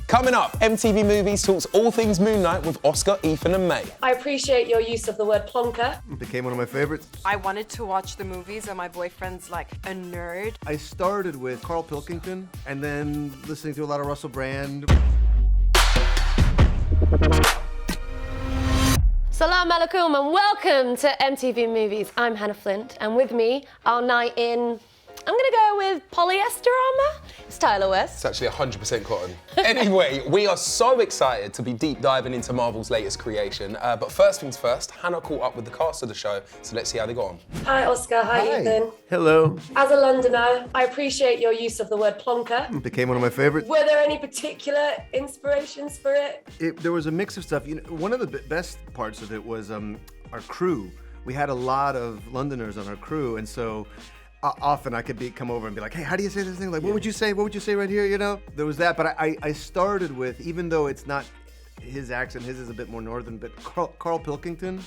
Coming up, MTV Movies talks all things Moon Knight with Oscar, Ethan and May. I appreciate your use of the word plonker. It became one of my favorites. I wanted to watch the movies and my boyfriend's like a nerd. I started with Carl Pilkington and then listening to a lot of Russell Brand. Salam alaikum and welcome to MTV Movies. I'm Hanna Flint, and with me, our night in, I'm gonna go with polyester armour. It's Tyler West. It's actually 100% cotton. Anyway, we are so excited to be deep diving into Marvel's latest creation. But first things first, Hannah caught up with the cast of the show, so let's see how they got on. Hi Oscar, hi Ethan. Hello. As a Londoner, I appreciate your use of the word plonker. It became one of my favorites. Were there any particular inspirations for it? There was a mix of stuff. You know, one of the best parts of it was our crew. We had a lot of Londoners on our crew, and so often I could come over and be like, hey, how do you say this thing? Like, what would you say? What would you say right here? You know, there was that. But I started with, even though it's not his accent, his is a bit more northern, but Carl Pilkington,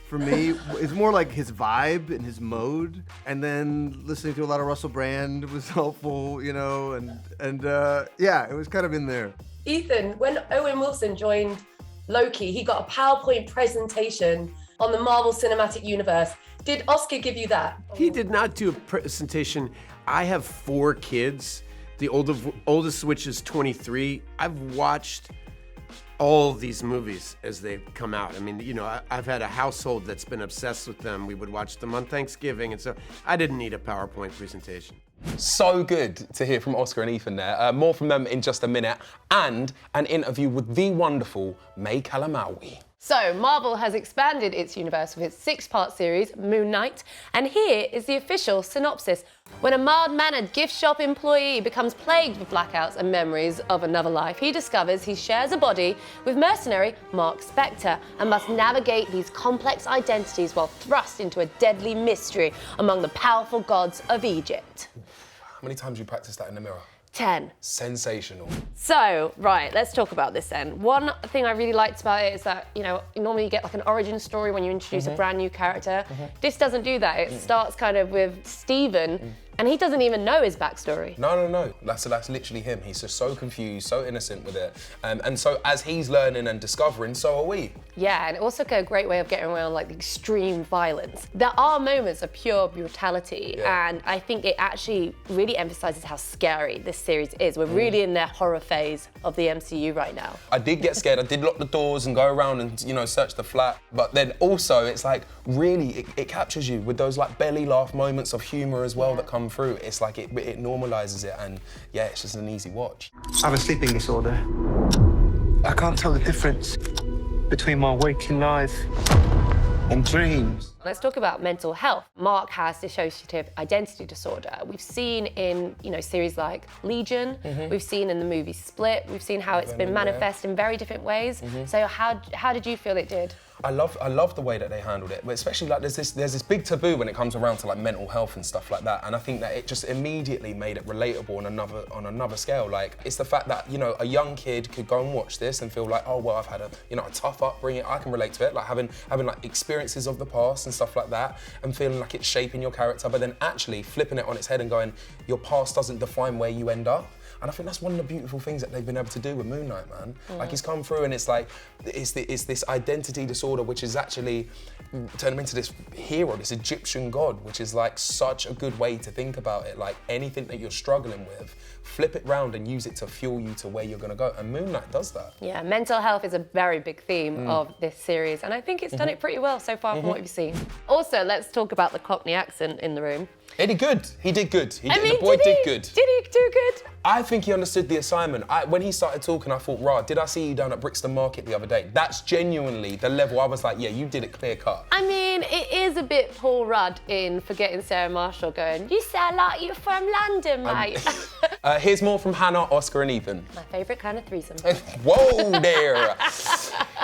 for me, is more like his vibe and his mode. And then listening to a lot of Russell Brand was helpful, you know, and yeah, it was kind of in there. Ethan, when Owen Wilson joined Loki, he got a PowerPoint presentation on the Marvel Cinematic Universe. Did Oscar give you that? He did not do a presentation. I have 4 kids. The oldest, which is 23. I've watched all these movies as they come out. I mean, you know, I've had a household that's been obsessed with them. We would watch them on Thanksgiving, and so I didn't need a PowerPoint presentation. So good to hear from Oscar and Ethan there. More from them in just a minute, and an interview with the wonderful May Calamawy. So, Marvel has expanded its universe with its 6-part series, Moon Knight, and here is the official synopsis. When a mild-mannered gift shop employee becomes plagued with blackouts and memories of another life, he discovers he shares a body with mercenary Mark Spector and must navigate these complex identities while thrust into a deadly mystery among the powerful gods of Egypt. How many times you practiced that in the mirror? 10. Sensational. So, right, let's talk about this then. One thing I really liked about it is that, you know, normally you get like an origin story when you introduce a brand new character. This doesn't do that. It starts kind of with Stephen, and he doesn't even know his backstory. No. That's literally him. He's just so confused, so innocent with it. And so as he's learning and discovering, so are we. Yeah, and also a great way of getting around like extreme violence. There are moments of pure brutality, and I think it actually really emphasizes how scary this series is. We're really in the horror phase of the MCU right now. I did get scared. I did lock the doors and go around and, you know, search the flat. But then also it's like really, it captures you with those like belly laugh moments of humor as well that come through. It's like it normalizes it, and yeah, it's just an easy watch. I have a sleeping disorder. I can't tell the difference between my waking life and dreams. Let's talk about mental health. Mark has dissociative identity disorder. We've seen in, you know, series like Legion, we've seen in the movie Split, we've seen how it's been manifest in very different ways. So how did you feel it did? I love the way that they handled it, but especially like there's this big taboo when it comes around to like mental health and stuff like that, and I think that it just immediately made it relatable on another scale. Like, it's the fact that, you know, a young kid could go and watch this and feel like, oh well, I've had a tough upbringing, I can relate to it, like having like experiences of the past and stuff like that, and feeling like it's shaping your character, but then actually flipping it on its head and going, your past doesn't define where you end up. And I think that's one of the beautiful things that they've been able to do with Moon Knight, man. Like, he's come through and it's like, it's this identity disorder, which is actually turned him into this hero, this Egyptian god, which is like such a good way to think about it. Like, anything that you're struggling with, flip it round and use it to fuel you to where you're gonna go. And Moon Knight does that. Yeah, mental health is a very big theme of this series, and I think it's done it pretty well so far from what we've seen. Also, let's talk about the Cockney accent in the room. He did good. The boy did good. Did he do good? I think he understood the assignment. When he started talking, I thought, rah, did I see you down at Brixton Market the other day? That's genuinely the level I was like, yeah, you did it clear cut. I mean, it is a bit Paul Rudd in Forgetting Sarah Marshall going, you sound like you're from London, mate. Here's more from Hannah, Oscar and Ethan. My favourite kind of threesome. Whoa there.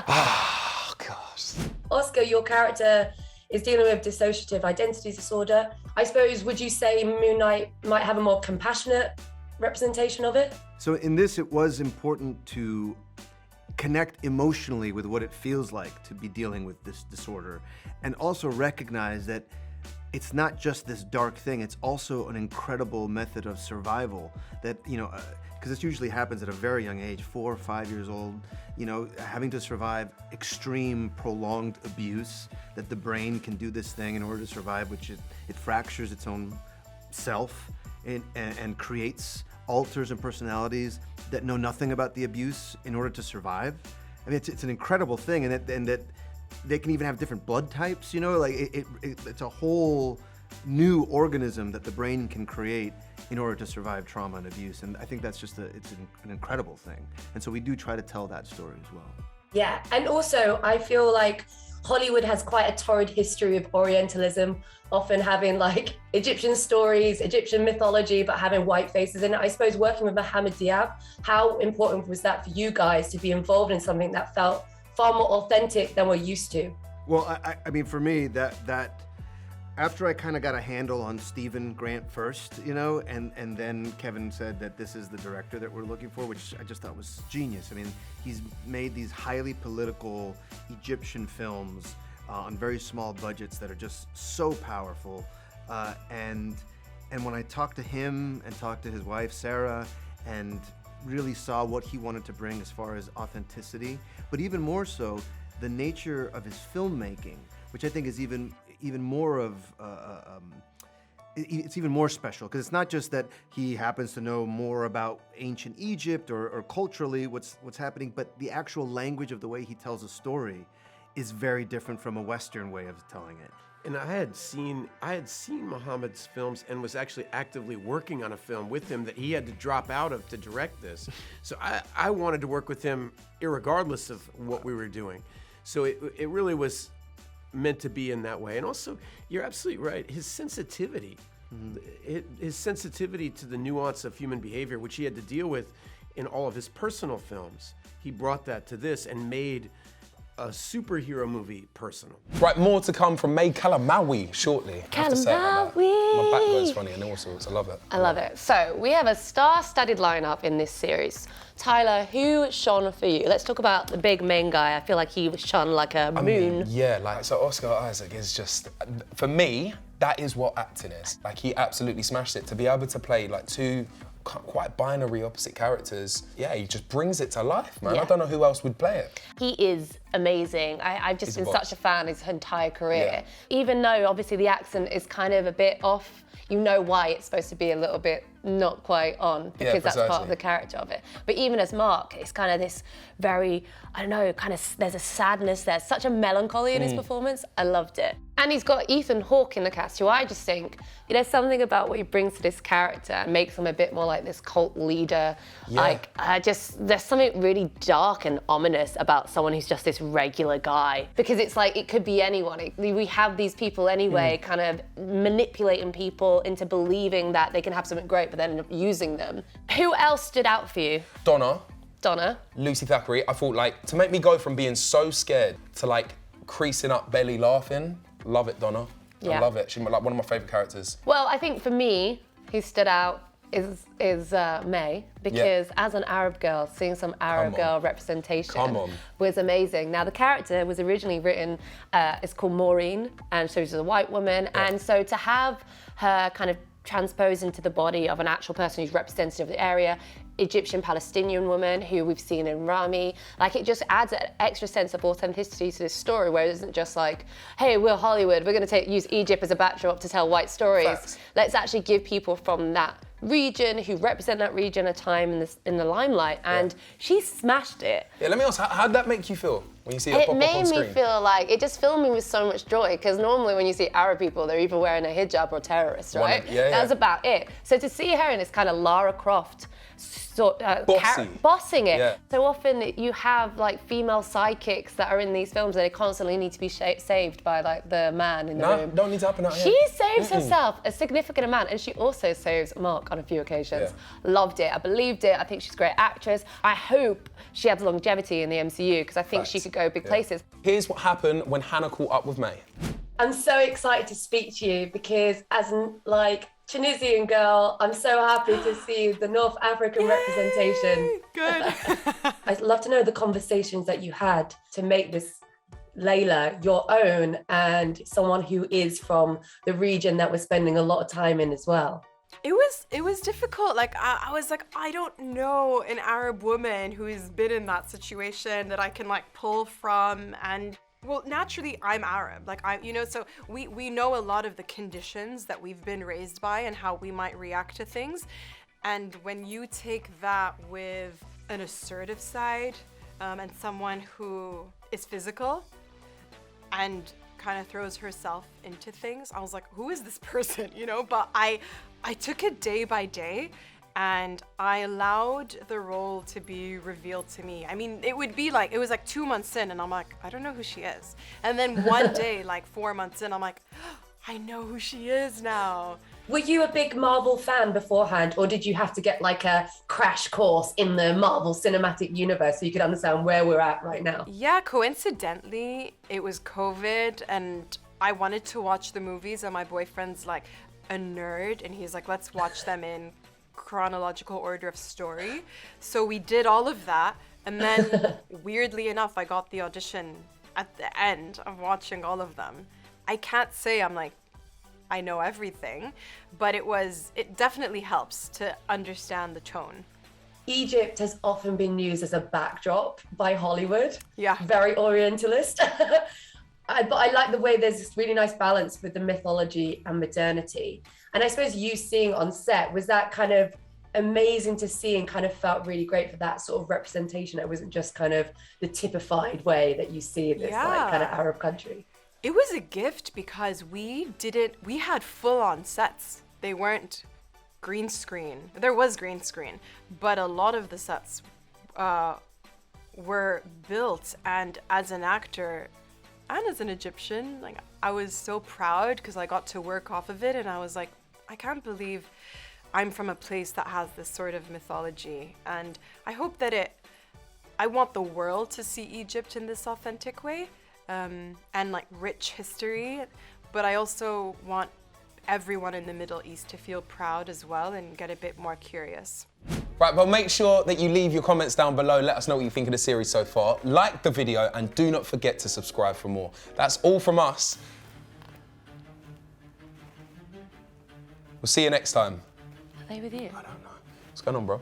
Oh, gosh. Oscar, your character is dealing with dissociative identity disorder. I suppose, would you say Moon Knight might have a more compassionate representation of it? So in this, it was important to connect emotionally with what it feels like to be dealing with this disorder, and also recognize that it's not just this dark thing, it's also an incredible method of survival that, because this usually happens at a very young age, 4 or 5 years old, having to survive extreme, prolonged abuse, that the brain can do this thing in order to survive, which it fractures its own self and creates alters and personalities that know nothing about the abuse in order to survive. I mean, it's an incredible thing, and that they can even have different blood types, it's a whole new organism that the brain can create in order to survive trauma and abuse. And I think that's just it's an incredible thing. And so we do try to tell that story as well. Yeah, and also I feel like Hollywood has quite a torrid history of Orientalism, often having like Egyptian stories, Egyptian mythology, but having white faces in it. I suppose working with Mohammed Diab, how important was that for you guys to be involved in something that felt far more authentic than we're used to? Well, I mean, for me, that after I kind of got a handle on Stephen Grant first, and then Kevin said that this is the director that we're looking for, which I just thought was genius. I mean, he's made these highly political Egyptian films on very small budgets that are just so powerful. And when I talked to him and talked to his wife, Sarah, and really saw what he wanted to bring as far as authenticity, but even more so, the nature of his filmmaking, which I think is even more of, it's even more special, because it's not just that he happens to know more about ancient Egypt or culturally what's happening, but the actual language of the way he tells a story is very different from a Western way of telling it. And I had seen Mohammed's films and was actually actively working on a film with him that he had to drop out of to direct this. So I wanted to work with him irregardless of what we were doing. So it really was meant to be in that way. And also, you're absolutely right, his sensitivity, his sensitivity to the nuance of human behavior, which he had to deal with in all of his personal films, he brought that to this and made a superhero movie personal. Right, more to come from May Calamawy shortly. I have to say it like that. My back goes funny and all sorts. I love it. I love it. So we have a star-studded lineup in this series. Tyler, who shone for you? Let's talk about the big main guy. I feel like he shone like a moon. So Oscar Isaac is just, for me, that is what acting is. Like, he absolutely smashed it. To be able to play like two quite binary opposite characters, he just brings it to life, man. I don't know who else would play it. He is amazing. I've just been such a fan his entire career. Even though obviously the accent is kind of a bit off, you know why it's supposed to be a little bit not quite on, because that's part of the character of it. But even as Mark, it's kind of this very, I don't know, kind of, there's a sadness, there's such a melancholy in his performance. I loved it. And he's got Ethan Hawke in the cast, who I just think, there's something about what he brings to this character and makes him a bit more like this cult leader. Like, there's something really dark and ominous about someone who's just this regular guy. Because it's like, it could be anyone. We have these people anyway, kind of manipulating people into believing that they can have something great, but then end up using them. Who else stood out for you? Donna. Lucy Thackeray. I thought, like, to make me go from being so scared to like creasing up belly laughing, love it, Donna. I love it. She's like one of my favourite characters. Well, I think for me, who stood out is May, because as an Arab girl, seeing some Arab girl representation was amazing. Now, the character was originally written, it's called Maureen, and so she's a white woman, and so to have her kind of transposed into the body of an actual person who's representative of the area, Egyptian-Palestinian woman who we've seen in Rami, like, it just adds an extra sense of authenticity to this story, where it isn't just like, hey, we're Hollywood, we're gonna use Egypt as a backdrop to tell white stories. Facts. Let's actually give people from that region who represent that region a time in the limelight, and she smashed it. Yeah, let me ask, how'd that make you feel when you see her pop up on screen? It made me feel like, it just filled me with so much joy, because normally when you see Arab people, they're either wearing a hijab or terrorists, right? That's about it. So to see her in this kind of Lara Croft, bossing it. So often you have like female sidekicks that are in these films and they constantly need to be saved by like the man in the room. Don't need to happen out here. She saves herself a significant amount, and she also saves Mark on a few occasions. Loved it. I believed it. I think she's a great actress. I hope she has longevity in the MCU, because I think she could go big places. Here's what happened when Hanna caught up with May. I'm so excited to speak to you, because as like Tunisian girl, I'm so happy to see the North African representation. Good. I'd love to know the conversations that you had to make this Layla your own and someone who is from the region that we're spending a lot of time in as well? It was difficult. Like I was like, I don't know an Arab woman who's been in that situation that I can like pull from. And well, naturally I'm Arab. Like so we know a lot of the conditions that we've been raised by and how we might react to things. And when you take that with an assertive side and someone who is physical and kind of throws herself into things, I was like, who is this person, But I took it day by day and I allowed the role to be revealed to me. I mean, it was like 2 months in and I'm like, I don't know who she is. And then one day, like 4 months in, I'm like, I know who she is now. Were you a big Marvel fan beforehand, or did you have to get like a crash course in the Marvel Cinematic Universe so you could understand where we're at right now? Yeah, coincidentally, it was COVID and I wanted to watch the movies and my boyfriend's like a nerd and he's like, let's watch them in chronological order of story. So we did all of that, and then weirdly enough, I got the audition at the end of watching all of them. I can't say I'm like, I know everything, but it definitely helps to understand the tone. Egypt has often been used as a backdrop by Hollywood. Yeah. Very Orientalist. But I like the way there's this really nice balance with the mythology and modernity. And I suppose you seeing on set, was that kind of amazing to see and kind of felt really great for that sort of representation? It wasn't just kind of the typified way that you see this like kind of Arab country. It was a gift because we had full-on sets. They weren't green screen. There was green screen, but a lot of the sets were built. And as an actor and as an Egyptian, like I was so proud because I got to work off of it, and I was like, I can't believe I'm from a place that has this sort of mythology. And I hope that I want the world to see Egypt in this authentic way. And like rich history, but I also want everyone in the Middle East to feel proud as well and get a bit more curious. Right, well, make sure that you leave your comments down below. Let us know what you think of the series so far. Like the video and do not forget to subscribe for more. That's all from us. We'll see you next time. Are they with you? I don't know. What's going on, bro?